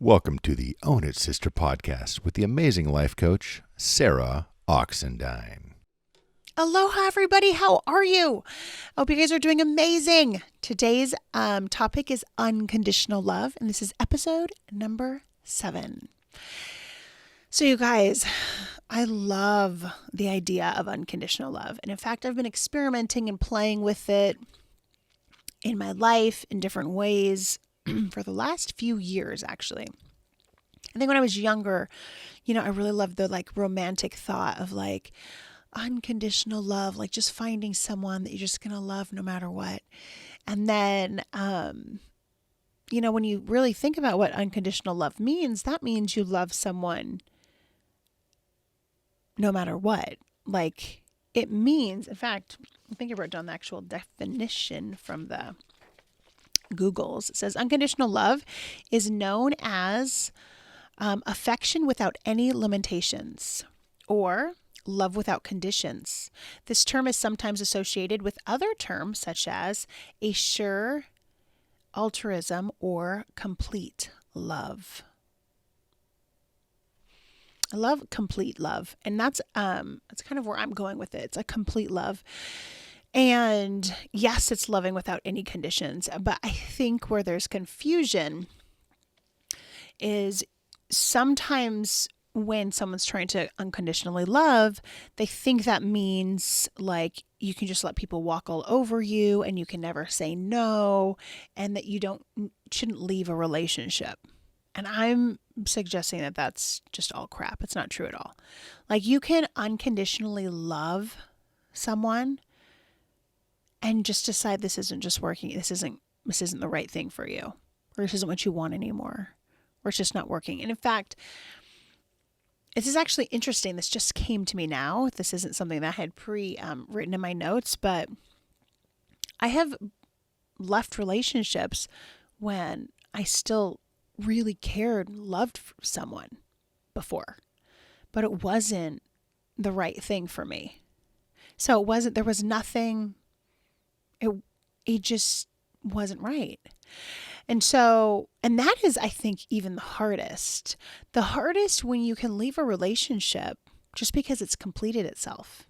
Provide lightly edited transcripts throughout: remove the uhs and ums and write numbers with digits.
Welcome to the Own It Sister podcast with the amazing life coach, Sarah Oxendine. Aloha, everybody. How are you? I hope you guys are doing amazing. Today's topic is unconditional love, and this is episode number 7. So you guys, I love the idea of unconditional love. And in fact, I've been experimenting and playing with it in my life in different ways for the last few years, actually. I think when I was younger, I really loved the romantic thought of unconditional love, like just finding someone that you're just going to love no matter what. And then, when you really think about what unconditional love means, that means you love someone no matter what. Like it means, in fact, I think I wrote down the actual definition from the Googles. It says unconditional love is known as affection without any limitations, or love without conditions. This term is sometimes associated with other terms such as a sure altruism or complete love. I love complete love, and that's kind of where I'm going with it. It's a complete love. And yes, it's loving without any conditions, but I think where there's confusion is sometimes when someone's trying to unconditionally love, they think that means like you can just let people walk all over you and you can never say no, and that you shouldn't leave a relationship. And I'm suggesting that that's just all crap. It's not true at all. Like you can unconditionally love someone and just decide this isn't just working. This isn't the right thing for you, or this isn't what you want anymore, or it's just not working. And in fact, this is actually interesting. This just came to me now. This isn't something that I had written in my notes, but I have left relationships when I still really cared and loved someone before, but it wasn't the right thing for me. So there was nothing, it just wasn't right. And that is, I think, even the hardest. The hardest when you can leave a relationship just because it's completed itself.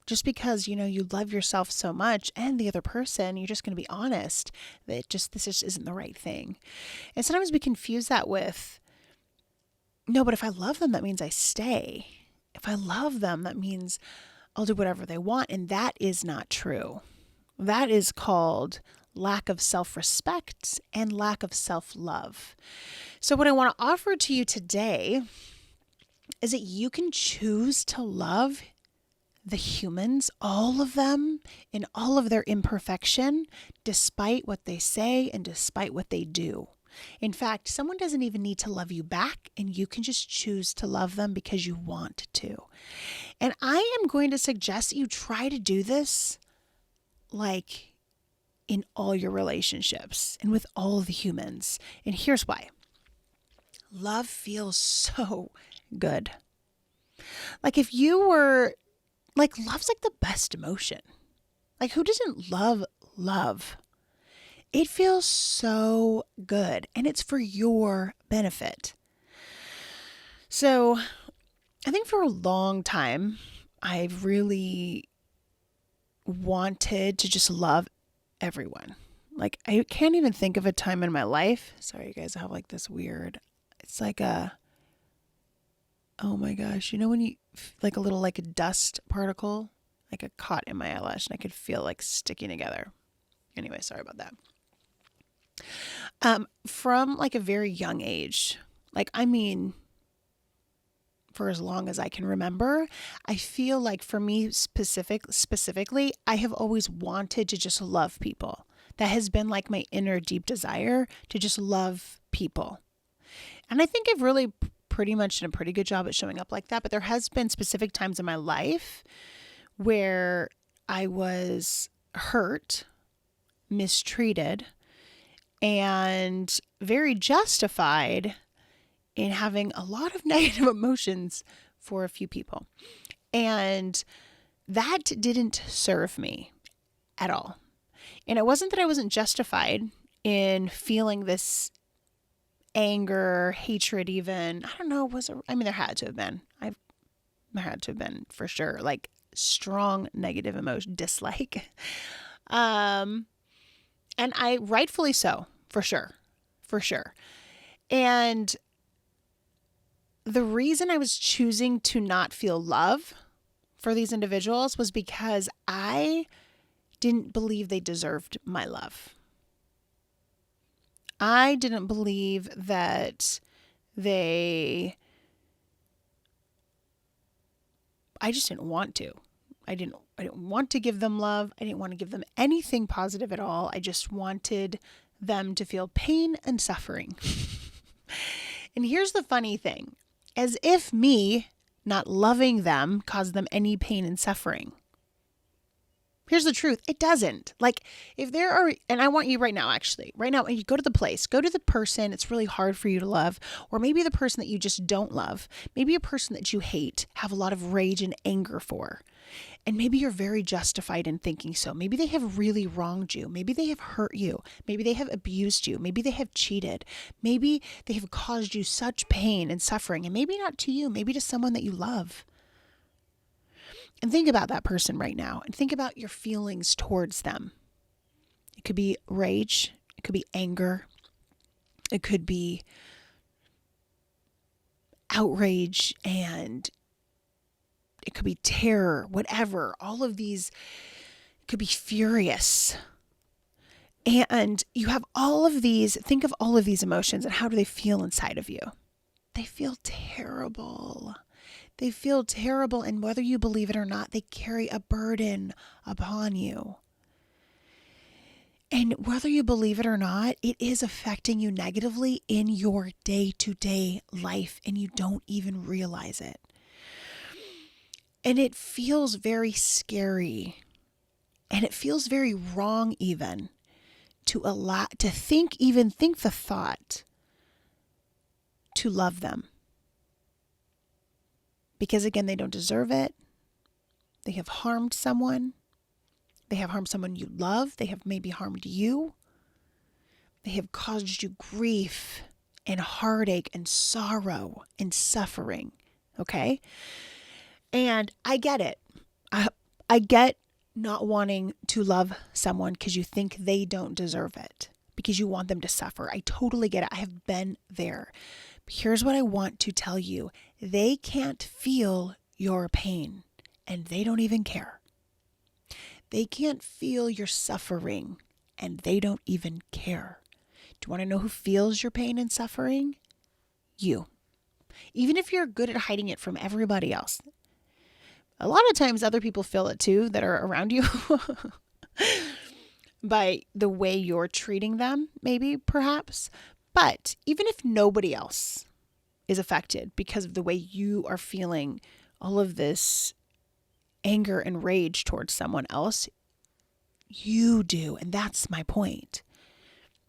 Just because, you love yourself so much and the other person, you're just going to be honest that this just isn't the right thing. And sometimes we confuse that with, no, but if I love them, that means I stay. If I love them, that means I'll do whatever they want. And that is not true. That is called lack of self-respect and lack of self-love. So what I want to offer to you today is that you can choose to love the humans, all of them, in all of their imperfection, despite what they say and despite what they do. In fact, someone doesn't even need to love you back, and you can just choose to love them because you want to. And I am going to suggest that you try to do this in all your relationships and with all the humans. And here's why. Love feels so good. If you were love's the best emotion. Who doesn't love love? It feels so good, and it's for your benefit. So I think for a long time, I've really wanted to just love everyone. I can't even think of a time in my life. Sorry, you guys, I have this weird, it's oh my gosh, when you, a little a dust particle, a caught in my eyelash, and I could feel sticking together. Anyway, sorry about that. From a very young age, for as long as I can remember, I feel for me specifically, I have always wanted to just love people. That has been my inner deep desire to just love people. And I think I've really pretty much done a pretty good job at showing up like that. But there has been specific times in my life where I was hurt, mistreated, and very justified in having a lot of negative emotions for a few people. And that didn't serve me at all. And it wasn't that I wasn't justified in feeling this anger, hatred even. I don't know, there had to have been. There had to have been for sure. Like strong negative emotion, dislike. And I rightfully so, for sure. For sure. And the reason I was choosing to not feel love for these individuals was because I didn't believe they deserved my love. I didn't believe that I just didn't want to. I didn't want to give them love. I didn't want to give them anything positive at all. I just wanted them to feel pain and suffering. And here's the funny thing. As if me not loving them caused them any pain and suffering. Here's the truth. It doesn't. Like if there are, and I want you right now, when you go to the place, go to the person it's really hard for you to love, or maybe the person that you just don't love, maybe a person that you hate, have a lot of rage and anger for. And maybe you're very justified in thinking so. Maybe they have really wronged you. Maybe they have hurt you. Maybe they have abused you. Maybe they have cheated. Maybe they have caused you such pain and suffering, and maybe not to you, maybe to someone that you love. And think about that person right now and think about your feelings towards them. It could be rage. It could be anger. It could be outrage, and it could be terror, whatever. All of these could be furious. And you have all of these, think of all of these emotions and how do they feel inside of you? They feel terrible. They feel terrible, and whether you believe it or not, they carry a burden upon you. And whether you believe it or not, it is affecting you negatively in your day-to-day life, and you don't even realize it. And it feels very scary, and it feels very wrong even to think the thought to love them. Because again, they don't deserve it. They have harmed someone. They have harmed someone you love. They have maybe harmed you. They have caused you grief and heartache and sorrow and suffering. Okay? And I get it. I get not wanting to love someone because you think they don't deserve it, because you want them to suffer. I totally get it. I have been there. But here's what I want to tell you. They can't feel your pain, and they don't even care. They can't feel your suffering, and they don't even care. Do you want to know who feels your pain and suffering? You. Even if you're good at hiding it from everybody else. A lot of times other people feel it too that are around you by the way you're treating them, maybe, perhaps. But even if nobody else is affected because of the way you are feeling all of this anger and rage towards someone else, you do. And that's my point.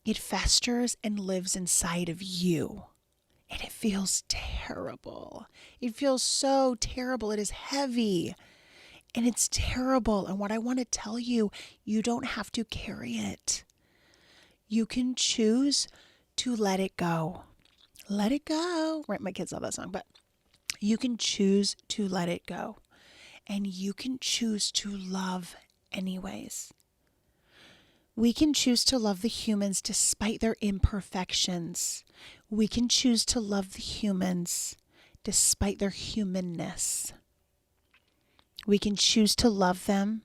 It festers and lives inside of you. And it feels terrible. It feels so terrible. It is heavy. And it's terrible. And what I want to tell you, you don't have to carry it. You can choose to let it go. Let it go. Right, my kids love that song, but you can choose to let it go. And you can choose to love anyways. We can choose to love the humans despite their imperfections. We can choose to love the humans despite their humanness. We can choose to love them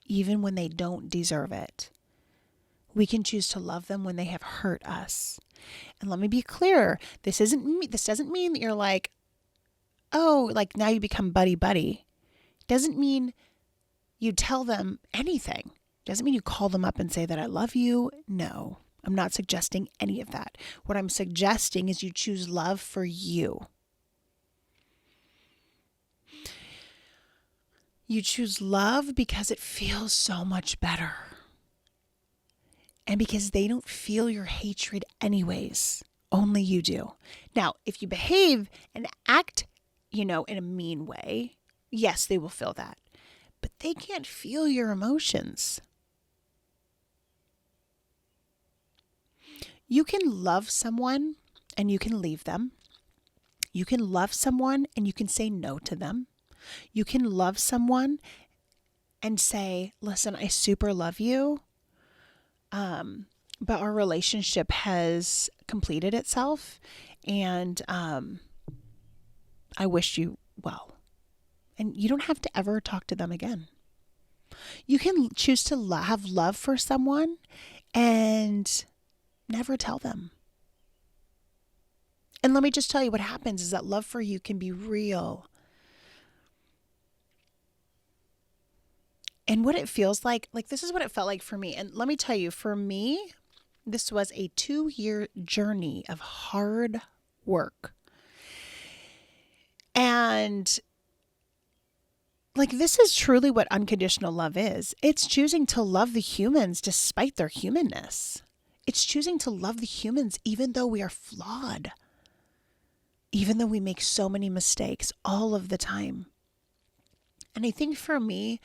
even when they don't deserve it. We can choose to love them when they have hurt us. And let me be clear, this doesn't mean that you're like, oh, like now you become buddy-buddy. It doesn't mean you tell them anything. It doesn't mean you call them up and say that I love you. No, I'm not suggesting any of that. What I'm suggesting is you choose love for you. You choose love because it feels so much better. And because they don't feel your hatred anyways. Only you do. Now, if you behave and act, in a mean way, yes, they will feel that. But they can't feel your emotions. You can love someone and you can leave them. You can love someone and you can say no to them. You can love someone and say, listen, I super love you, but our relationship has completed itself, and I wish you well. And you don't have to ever talk to them again. You can choose to have love for someone and never tell them. And let me just tell you what happens is that love for you can be real. And what it feels like this is what it felt like for me. And let me tell you, for me, this was a 2-year journey of hard work. And this is truly what unconditional love is. It's choosing to love the humans despite their humanness. It's choosing to love the humans even though we are flawed. Even though we make so many mistakes all of the time. And I think for me,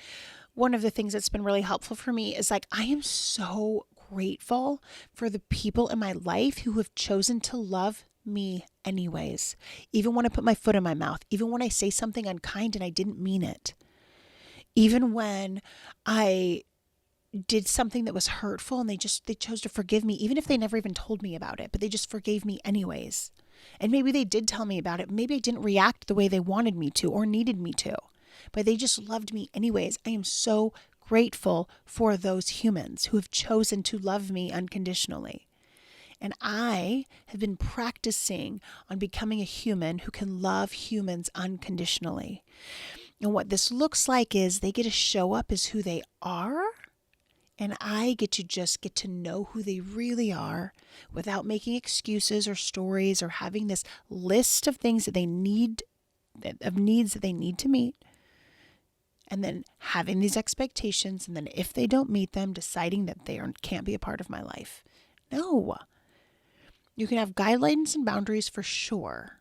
one of the things that's been really helpful for me is I am so grateful for the people in my life who have chosen to love me anyways. Even when I put my foot in my mouth, even when I say something unkind and I didn't mean it. Even when I did something that was hurtful and they chose to forgive me, even if they never even told me about it, but they just forgave me anyways. And maybe they did tell me about it. Maybe I didn't react the way they wanted me to or needed me to, but they just loved me anyways. I am so grateful for those humans who have chosen to love me unconditionally. And I have been practicing on becoming a human who can love humans unconditionally. And what this looks like is they get to show up as who they are. And I get to know who they really are without making excuses or stories or having this list of things that they need, of needs that they need to meet. And then having these expectations. And then if they don't meet them, deciding that they can't be a part of my life. No. You can have guidelines and boundaries for sure.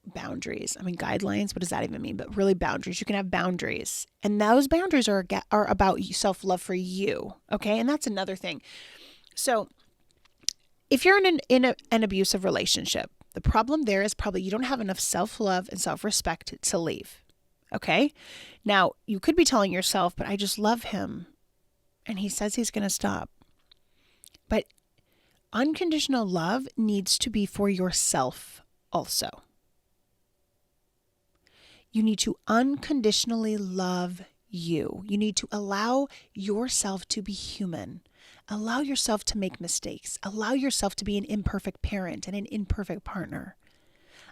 Boundaries. Guidelines, what does that even mean? But really boundaries. You can have boundaries. And those boundaries are about self-love for you. Okay. And that's another thing. So if you're in an abusive relationship, the problem there is probably you don't have enough self-love and self-respect to leave. Okay. Now you could be telling yourself, but I just love him and he says he's going to stop. But unconditional love needs to be for yourself also. You need to unconditionally love you. You need to allow yourself to be human. Allow yourself to make mistakes. Allow yourself to be an imperfect parent and an imperfect partner.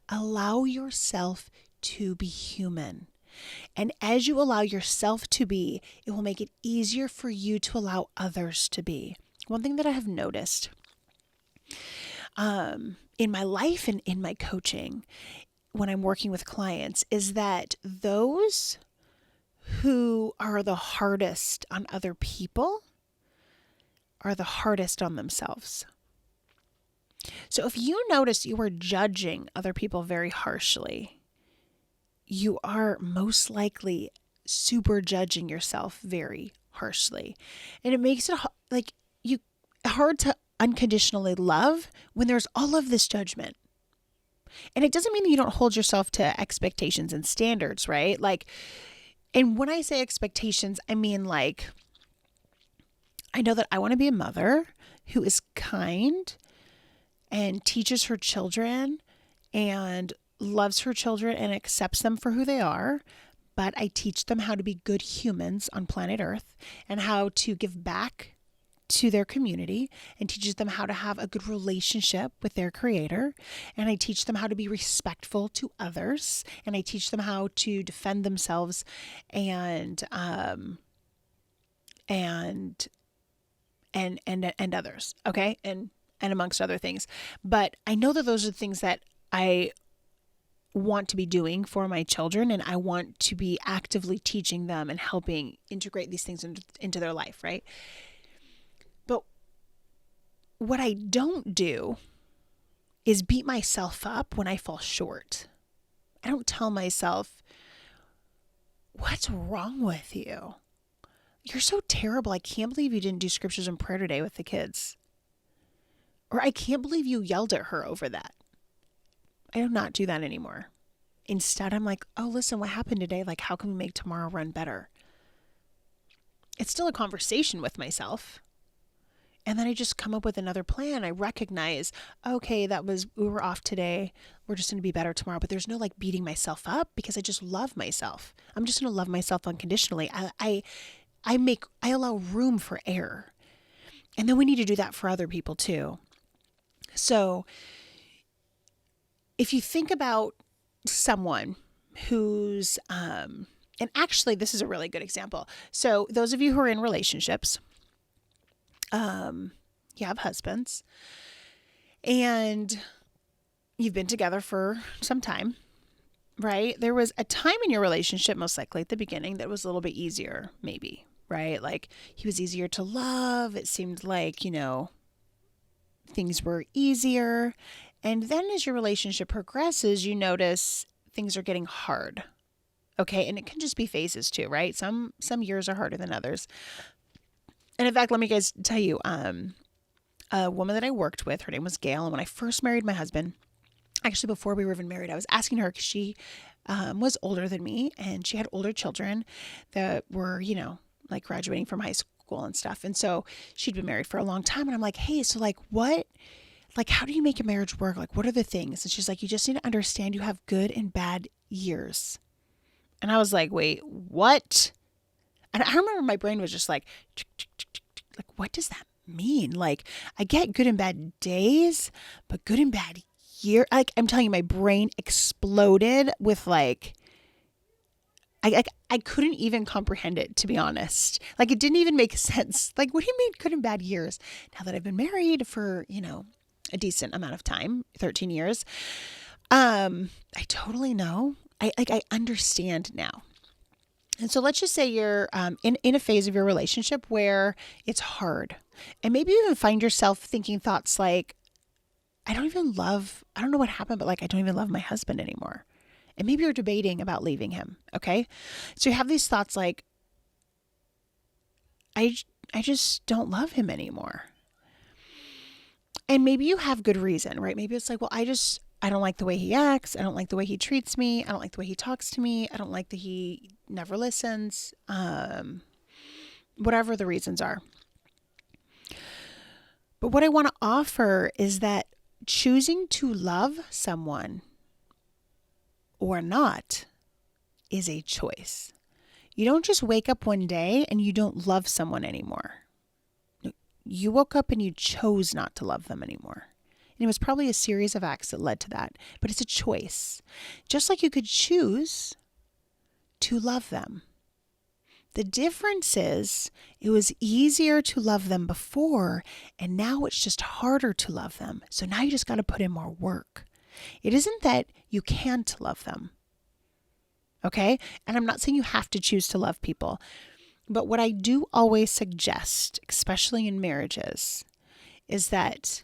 Allow yourself to be human. And as you allow yourself to be, it will make it easier for you to allow others to be. One thing that I have noticed in my life and in my coaching when I'm working with clients is that those who are the hardest on other people are the hardest on themselves. So if you notice you are judging other people very harshly, you are most likely super judging yourself very harshly. And it makes it hard to unconditionally love when there's all of this judgment. And it doesn't mean that you don't hold yourself to expectations and standards, right? And when I say expectations, I mean I know that I want to be a mother who is kind and teaches her children and loves her children and accepts them for who they are. But I teach them how to be good humans on planet Earth and how to give back to their community, and teaches them how to have a good relationship with their creator. And I teach them how to be respectful to others. And I teach them how to defend themselves and others. Okay. And amongst other things. But I know that those are the things that I want to be doing for my children, and I want to be actively teaching them and helping integrate these things into their life. Right. But what I don't do is beat myself up when I fall short. I don't tell myself, what's wrong with you? You're so terrible. I can't believe you didn't do scriptures and prayer today with the kids. Or I can't believe you yelled at her over that. I do not do that anymore. Instead, I'm like, oh, listen, what happened today? Like, how can we make tomorrow run better? It's still a conversation with myself. And then I just come up with another plan. I recognize, okay, we were off today. We're just going to be better tomorrow. But there's no like beating myself up because I just love myself. I'm just going to love myself unconditionally. I allow room for error. And then we need to do that for other people too. So if you think about someone who's, and actually this is a really good example. So those of you who are in relationships, you have husbands and you've been together for some time, right? There was a time in your relationship, most likely at the beginning, that was a little bit easier, maybe, right? Like he was easier to love. It seemed like, things were easier. And then as your relationship progresses, you notice things are getting hard. Okay. And it can just be phases too, right? Some years are harder than others. And in fact, let me guys tell you, a woman that I worked with, her name was Gail. And when I first married my husband, actually before we were even married, I was asking her because she was older than me and she had older children that were, like graduating from high school and stuff. And so she'd been married for a long time. And I'm like, hey, so like how do you make a marriage work? Like, what are the things? And she's like, you just need to understand you have good and bad years. And I was like, wait, what? And I remember my brain was just like, what does that mean? Like, I get good and bad days, but good and bad year. Like, I'm telling you, my brain exploded with like, I couldn't even comprehend it, to be honest. Like, it didn't even make sense. Like, what do you mean good and bad years? Now that I've been married for, a decent amount of time, 13 years, I totally know. I understand now. And so let's just say you're in a phase of your relationship where it's hard. And maybe you even find yourself thinking thoughts like, I don't know what happened, but like, I don't even love my husband anymore. And maybe you're debating about leaving him. Okay. So you have these thoughts like, I just don't love him anymore. And maybe you have good reason, right? Maybe it's like, well, I don't like the way he acts. I don't like the way he treats me. I don't like the way he talks to me. I don't like that he never listens. Whatever the reasons are. But what I want to offer is that choosing to love someone or not is a choice. You don't just wake up one day and you don't love someone anymore. You woke up and you chose not to love them anymore. And it was probably a series of acts that led to that, but it's a choice. Just like you could choose to love them. The difference is it was easier to love them before, and now it's just harder to love them. So now you just got to put in more work. It isn't that you can't love them. Okay? And I'm not saying you have to choose to love people. But what I do always suggest, especially in marriages, is that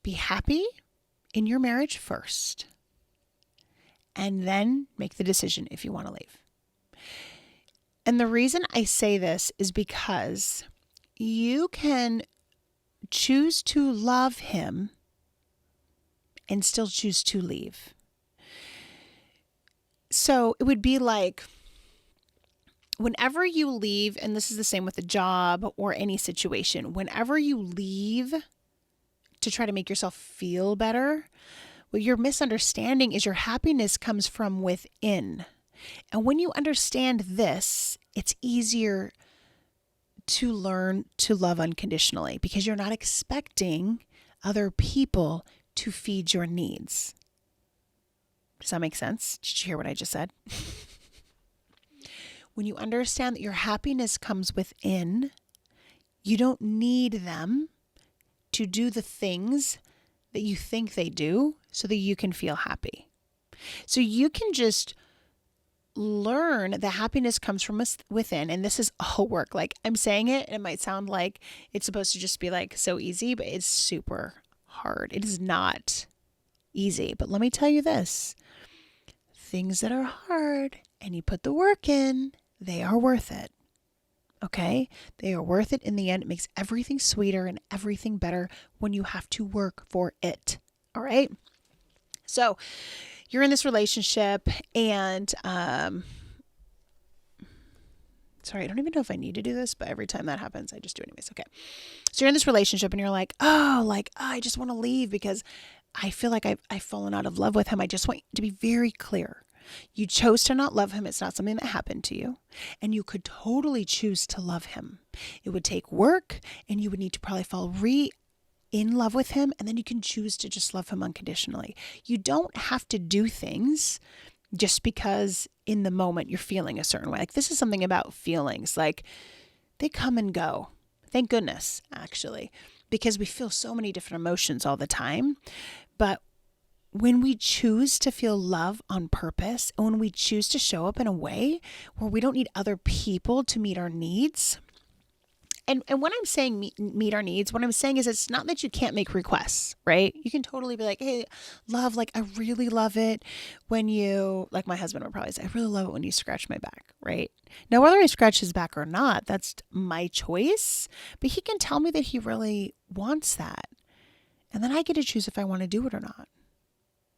be happy in your marriage first, and then make the decision if you want to leave. And the reason I say this is because you can choose to love him and still choose to leave. So it would be like, whenever you leave, and this is the same with a job or any situation, whenever you leave to try to make yourself feel better, what you're misunderstanding is your happiness comes from within. And when you understand this, it's easier to learn to love unconditionally because you're not expecting other people to feed your needs. Does that make sense? Did you hear what I just said? When you understand that your happiness comes within, you don't need them to do the things that you think they do so that you can feel happy. So you can just learn that happiness comes from within. And this is all work. Like, I'm saying it, and it might sound like it's supposed to just be like so easy, but it's super hard. It is not easy. But let me tell you this, things that are hard and you put the work in, they are worth it. Okay? They are worth it in the end. It makes everything sweeter and everything better when you have to work for it. All right? So you're in this relationship and, sorry, I don't even know if I need to do this, but every time that happens, I just do it anyways. Okay. So you're in this relationship and you're like, I just want to leave because I feel like I've fallen out of love with him. I just want to be very clear. You chose to not love him. It's not something that happened to you. And you could totally choose to love him. It would take work and you would need to probably fall in love with him. And then you can choose to just love him unconditionally. You don't have to do things just because in the moment you're feeling a certain way. Like this is something about feelings. Like they come and go. Thank goodness, actually, because we feel so many different emotions all the time. But when we choose to feel love on purpose, and when we choose to show up in a way where we don't need other people to meet our needs, and when I'm saying meet our needs, what I'm saying is it's not that you can't make requests, right? You can totally be like, hey, love, like I really love it when you, like my husband would probably say, I really love it when you scratch my back, right? Now, whether I scratch his back or not, that's my choice, but he can tell me that he really wants that. And then I get to choose if I want to do it or not.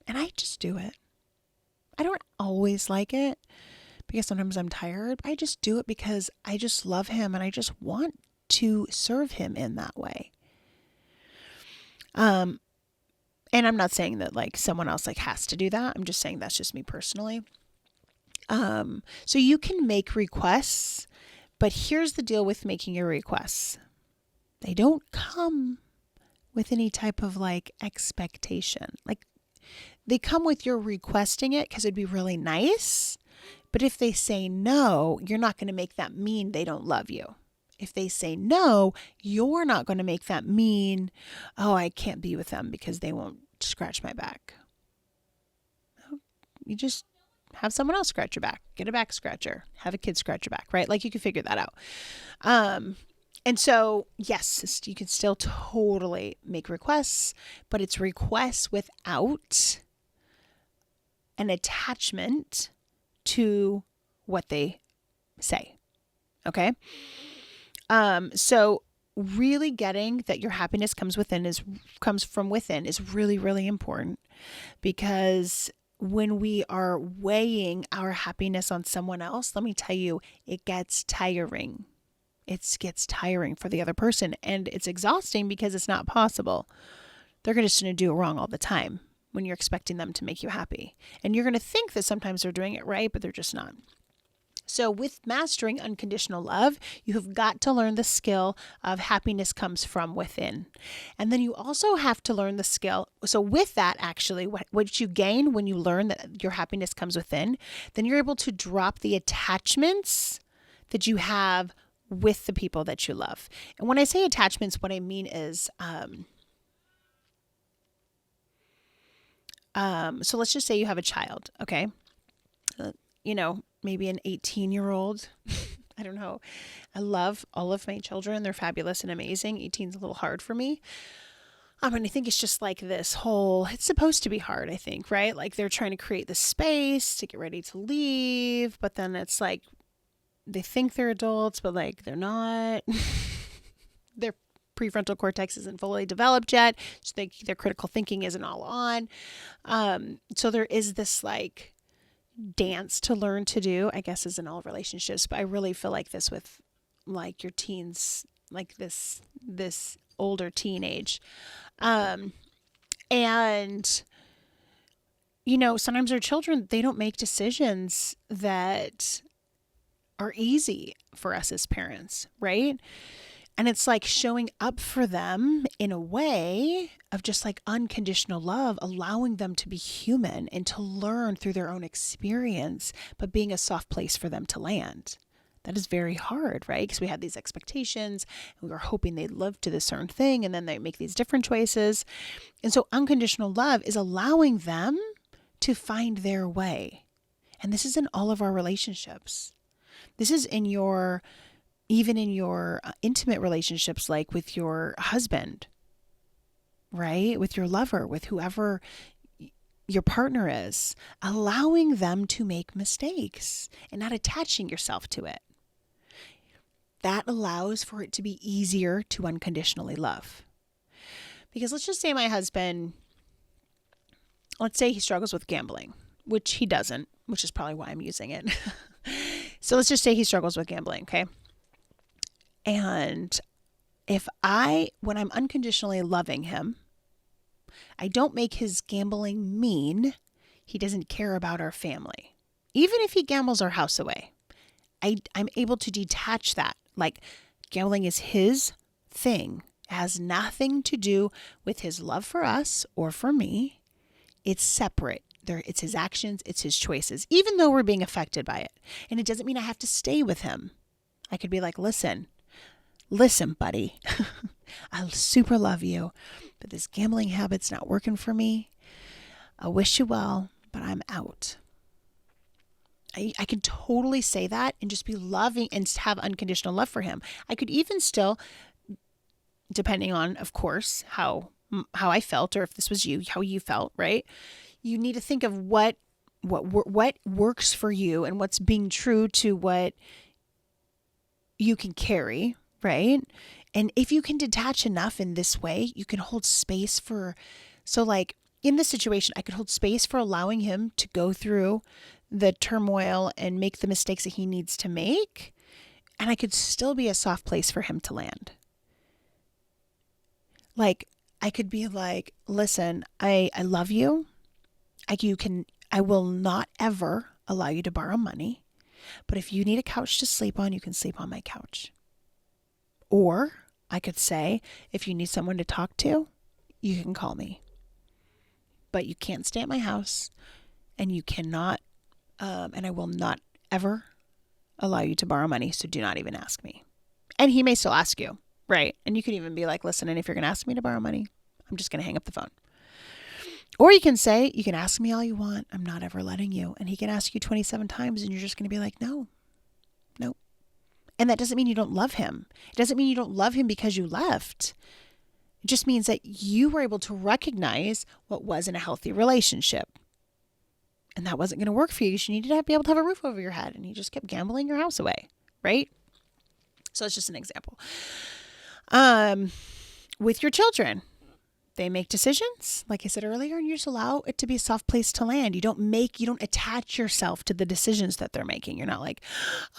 And I just do it. I don't always like it because sometimes I'm tired. I just do it because I just love him and I just want to serve him in that way. And I'm not saying that like someone else like has to do that. I'm just saying that's just me personally. So you can make requests, but here's the deal with making your requests. They don't come with any type of like expectation. Like they come with your requesting it because it'd be really nice. But if they say no, you're not going to make that mean they don't love you. If they say no, you're not going to make that mean, oh, I can't be with them because they won't scratch my back. You just have someone else scratch your back. Get a back scratcher. Have a kid scratch your back, right? Like you can figure that out. And so, yes, you can still totally make requests, but it's requests without an attachment to what they say. Okay? So really getting that your happiness comes from within is really, really important, because when we are weighing our happiness on someone else, let me tell you, it gets tiring. It gets tiring for the other person, and it's exhausting because it's not possible. They're just going to do it wrong all the time when you're expecting them to make you happy. And you're going to think that sometimes they're doing it right, but they're just not. So with mastering unconditional love, you have got to learn the skill of happiness comes from within. And then you also have to learn the skill. So with that, actually, what you gain when you learn that your happiness comes within, then you're able to drop the attachments that you have with the people that you love. And when I say attachments, what I mean is, so let's just say you have a child, okay? Maybe an 18-year-old. I don't know. I love all of my children. They're fabulous and amazing. 18's a little hard for me. I think it's just like this whole, it's supposed to be hard, I think, right? Like they're trying to create the space to get ready to leave, but then it's like they think they're adults, but like they're not. Their prefrontal cortex isn't fully developed yet, so their critical thinking isn't all on. So there is this like dance to learn to do, I guess, is in all relationships, but I really feel like this with like your teens, like this older teenage. And sometimes our children, they don't make decisions that are easy for us as parents, right? And it's like showing up for them in a way of just like unconditional love, allowing them to be human and to learn through their own experience, but being a soft place for them to land. That is very hard, right? Because we have these expectations and we were hoping they'd live to this certain thing, and then they make these different choices. And so unconditional love is allowing them to find their way. And this is in all of our relationships. This is even in your intimate relationships, like with your husband, right? With your lover, with whoever your partner is, allowing them to make mistakes and not attaching yourself to it. that allows for it to be easier to unconditionally love. Because let's just say my husband, let's say he struggles with gambling, which he doesn't, which is probably why I'm using it. So let's just say he struggles with gambling, okay? And when I'm unconditionally loving him, I don't make his gambling mean he doesn't care about our family. Even if he gambles our house away, I'm able to detach that. Like, gambling is his thing. It has nothing to do with his love for us or for me. It's separate. It's his actions, it's his choices, even though we're being affected by it. And it doesn't mean I have to stay with him. I could be like, listen, buddy, I super love you, but this gambling habit's not working for me. I wish you well, but I'm out. I could totally say that and just be loving and have unconditional love for him. I could even still, depending on, of course, how I felt, or if this was you, how you felt, right? You need to think of what works for you and what's being true to what you can carry, right? And if you can detach enough in this way, you can hold space for, so like in this situation, I could hold space for allowing him to go through the turmoil and make the mistakes that he needs to make. And I could still be a soft place for him to land. Like, I could be like, listen, I love you. I will not ever allow you to borrow money, but if you need a couch to sleep on, you can sleep on my couch. Or I could say, if you need someone to talk to, you can call me, but you can't stay at my house, and you cannot, and I will not ever allow you to borrow money. So do not even ask me. And he may still ask you, right? And you could even be like, listen, and if you're going to ask me to borrow money, I'm just going to hang up the phone. Or you can say, you can ask me all you want. I'm not ever letting you. And he can ask you 27 times and you're just going to be like, no. And that doesn't mean you don't love him. It doesn't mean you don't love him because you left. It just means that you were able to recognize what wasn't a healthy relationship. And that wasn't going to work for you. You needed to be able to have a roof over your head. And he just kept gambling your house away, right? So it's just an example. With your children, they make decisions, like I said earlier, and you just allow it to be a soft place to land. You don't attach yourself to the decisions that they're making. You're not like,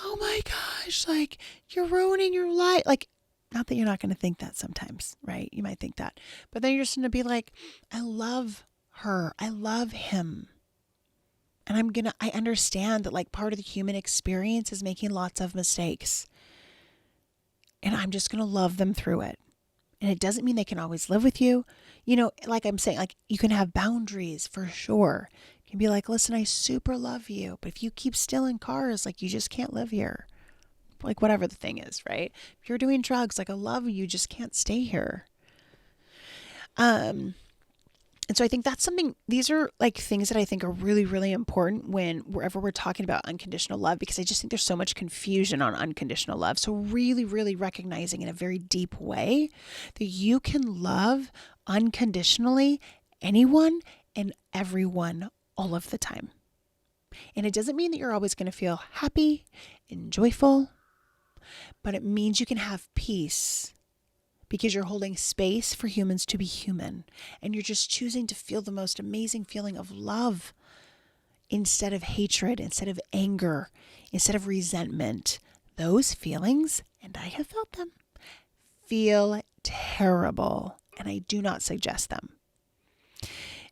oh my gosh, like you're ruining your life. Like, not that you're not going to think that sometimes, right? You might think that, but then you're just going to be like, I love her. I love him. And I understand that like part of the human experience is making lots of mistakes. And I'm just going to love them through it. And it doesn't mean they can always live with you. You know, like I'm saying, like you can have boundaries for sure. You can be like, listen, I super love you. But if you keep stealing cars, like you just can't live here. Like whatever the thing is, right? If you're doing drugs, like I love you, just can't stay here. And so I think that's something, these are like things that I think are really, really important wherever we're talking about unconditional love, because I just think there's so much confusion on unconditional love. So really, really recognizing in a very deep way that you can love unconditionally anyone and everyone all of the time. And it doesn't mean that you're always going to feel happy and joyful, but it means you can have peace. Because you're holding space for humans to be human. And you're just choosing to feel the most amazing feeling of love instead of hatred, instead of anger, instead of resentment. Those feelings, and I have felt them, feel terrible. And I do not suggest them.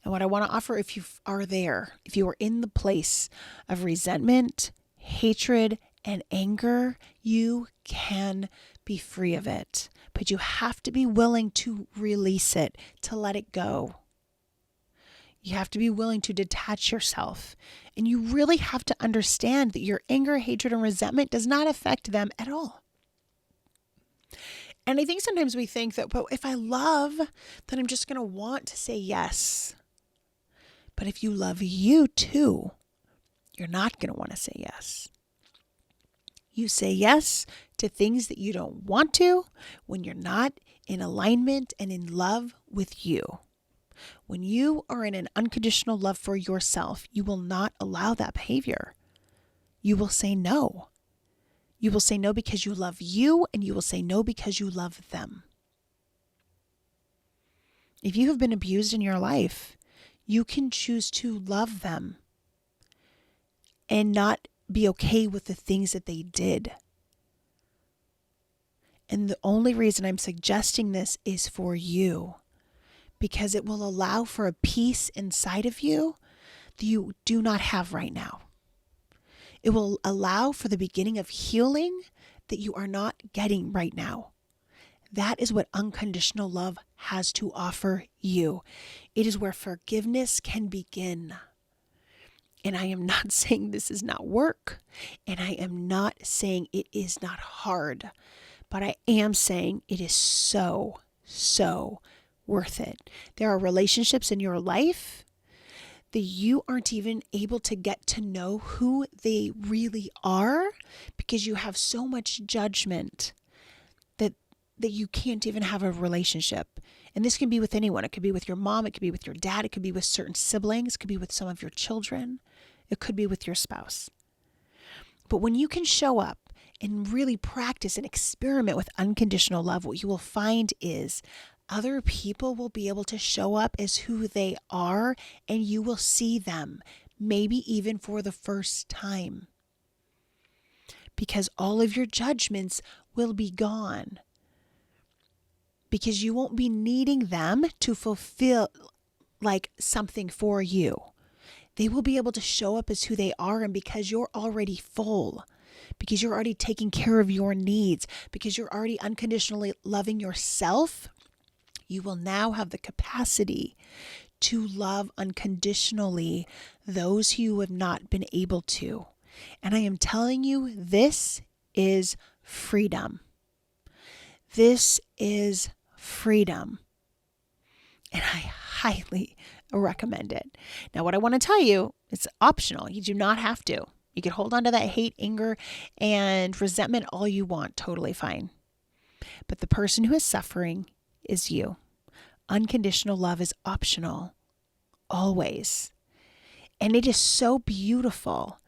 And what I want to offer, if you are there, if you are in the place of resentment, hatred, and anger, you can be free of it. But you have to be willing to release it, to let it go. You have to be willing to detach yourself. And you really have to understand that your anger, hatred, and resentment does not affect them at all. And I think sometimes we think that, but if I love, then I'm just going to want to say yes. But if you love you too, you're not going to want to say yes. You say yes to things that you don't want to when you're not in alignment and in love with you. When you are in an unconditional love for yourself, you will not allow that behavior. You will say no. You will say no because you love you, and you will say no because you love them. If you have been abused in your life, you can choose to love them and not be okay with the things that they did. And the only reason I'm suggesting this is for you, because it will allow for a peace inside of you that you do not have right now. It will allow for the beginning of healing that you are not getting right now. That is what unconditional love has to offer you. It is where forgiveness can begin. And I am not saying this is not work, and I am not saying it is not hard, but I am saying it is so, so worth it. There are relationships in your life that you aren't even able to get to know who they really are because you have so much judgment that you can't even have a relationship. And this can be with anyone. It could be with your mom. It could be with your dad. It could be with certain siblings. It could be with some of your children. It could be with your spouse. But when you can show up and really practice and experiment with unconditional love, what you will find is other people will be able to show up as who they are, and you will see them, maybe even for the first time. Because all of your judgments will be gone. Because you won't be needing them to fulfill like something for you. They will be able to show up as who they are, and because you're already full, because you're already taking care of your needs, because you're already unconditionally loving yourself, you will now have the capacity to love unconditionally those who you have not been able to. And I am telling you, this is freedom. This is freedom. And I highly recommend it. Now, what I want to tell you, it's optional. You do not have to. You can hold on to that hate, anger, and resentment all you want. Totally fine. But the person who is suffering is you. Unconditional love is optional. Always. And it is so beautiful.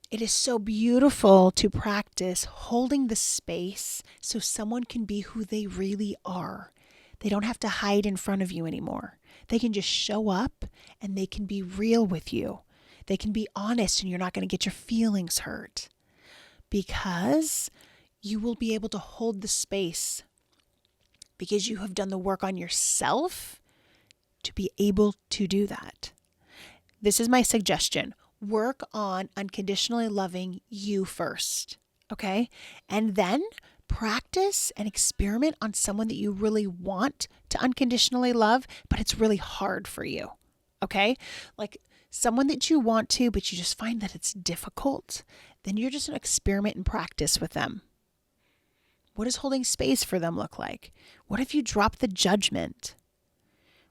It is so beautiful to practice holding the space so someone can be who they really are. They don't have to hide in front of you anymore. They can just show up and they can be real with you. They can be honest and you're not going to get your feelings hurt because you will be able to hold the space because you have done the work on yourself to be able to do that. This is my suggestion. Work on unconditionally loving you first, okay? And then practice and experiment on someone that you really want to unconditionally love, but it's really hard for you, okay? Like someone that you want to, but you just find that it's difficult, then you're just going to experiment and practice with them. What does holding space for them look like? What if you drop the judgment?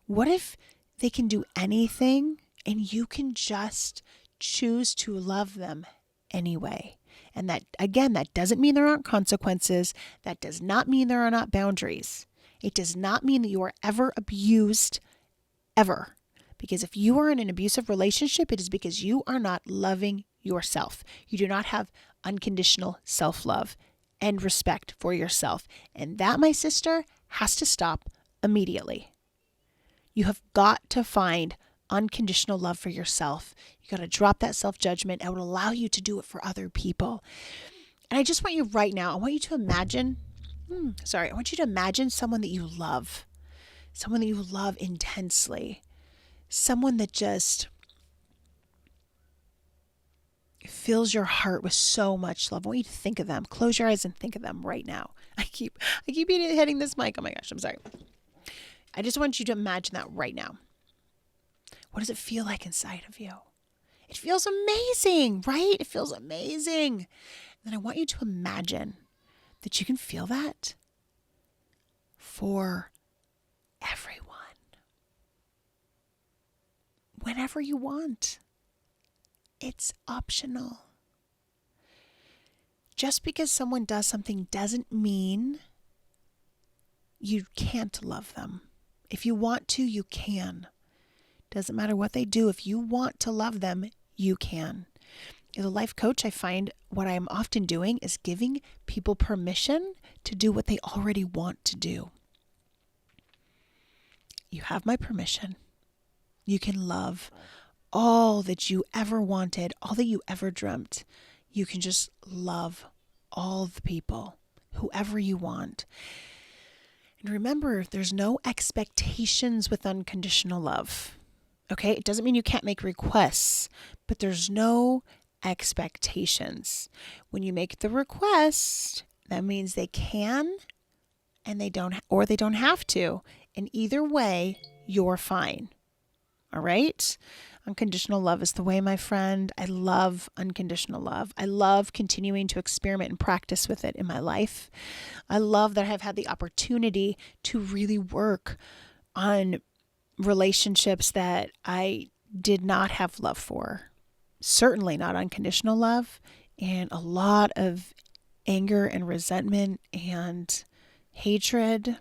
What if they can do anything and you can just choose to love them anyway? And that, again, that doesn't mean there aren't consequences. That does not mean there are not boundaries. It does not mean that you are ever abused, ever. Because if you are in an abusive relationship, it is because you are not loving yourself. You do not have unconditional self-love and respect for yourself. And that, my sister, has to stop immediately. You have got to find unconditional love for yourself. You got to drop that self-judgment. It would allow you to do it for other people. And I just want you right now, I want you to imagine someone that you love intensely, someone that just fills your heart with so much love. I want you to think of them. Close your eyes and think of them right now. I keep hitting this mic. Oh my gosh, I'm sorry. I just want you to imagine that right now. What does it feel like inside of you? It feels amazing, right? It feels amazing. And then I want you to imagine that you can feel that for everyone. Whenever you want. It's optional. Just because someone does something doesn't mean you can't love them. If you want to, you can. Doesn't matter what they do. If you want to love them, you can. As a life coach, I find what I'm often doing is giving people permission to do what they already want to do. You have my permission. You can love all that you ever wanted, all that you ever dreamt. You can just love all the people, whoever you want. And remember, there's no expectations with unconditional love. Okay? It doesn't mean you can't make requests, but there's no expectations. When you make the request, that means they can and they don't, or they don't have to. And either way, you're fine. All right? Unconditional love is the way, my friend. I love unconditional love. I love continuing to experiment and practice with it in my life. I love that I've had the opportunity to really work on relationships that I did not have love for. Certainly not unconditional love, and a lot of anger and resentment and hatred.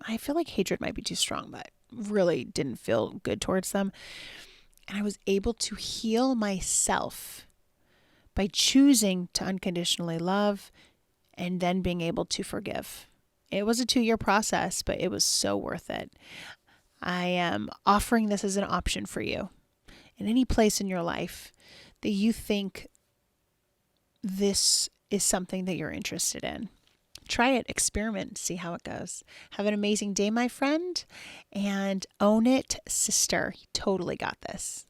I feel like hatred might be too strong, but really didn't feel good towards them. And I was able to heal myself by choosing to unconditionally love and then being able to forgive. It was a 2-year process, but it was so worth it. I am offering this as an option for you in any place in your life that you think this is something that you're interested in. Try it, experiment, see how it goes. Have an amazing day, my friend, and own it, sister. You totally got this.